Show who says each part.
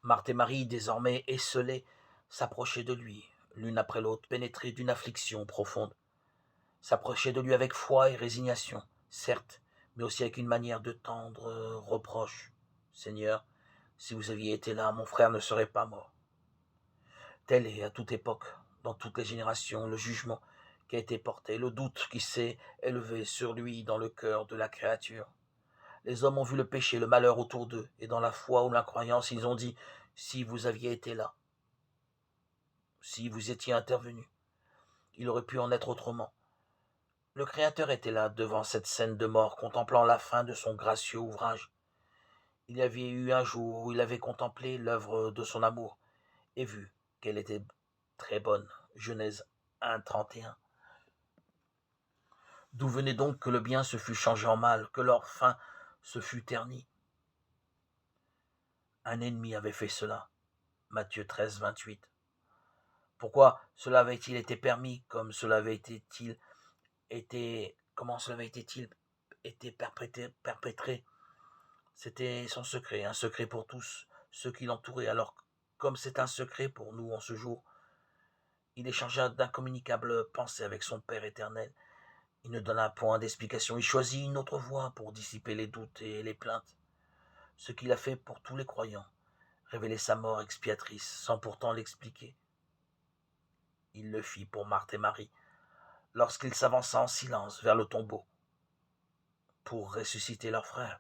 Speaker 1: Marthe et Marie, désormais esselées, s'approchaient de lui, l'une après l'autre, pénétrées d'une affliction profonde. S'approchaient de lui avec foi et résignation, certes, mais aussi avec une manière de tendre reproche. Seigneur, si vous aviez été là, mon frère ne serait pas mort. Tel est à toute époque, dans toutes les générations, le jugement qui a été porté, le doute qui s'est élevé sur lui dans le cœur de la créature. Les hommes ont vu le péché, le malheur autour d'eux, et dans la foi ou l'incroyance, ils ont dit, si vous aviez été là, si vous étiez intervenu, il aurait pu en être autrement. Le Créateur était là, devant cette scène de mort, contemplant la fin de son gracieux ouvrage. Il y avait eu un jour où il avait contemplé l'œuvre de son amour, et vu qu'elle était très bonne. Genèse 1:31. D'où venait donc que le bien se fût changé en mal, que leur fin se fût ternie? Un ennemi avait fait cela. Matthieu 13:28. Pourquoi cela avait-il été permis, comment cela avait-il été perpétré? C'était son secret, un secret pour tous ceux qui l'entouraient. Alors, comme c'est un secret pour nous en ce jour, il échangea d'incommunicables pensées avec son Père éternel. Il ne donna point d'explication, il choisit une autre voie pour dissiper les doutes et les plaintes. Ce qu'il a fait pour tous les croyants, révéler sa mort expiatrice, sans pourtant l'expliquer. Il le fit pour Marthe et Marie, lorsqu'il s'avança en silence vers le tombeau, pour ressusciter leur frère.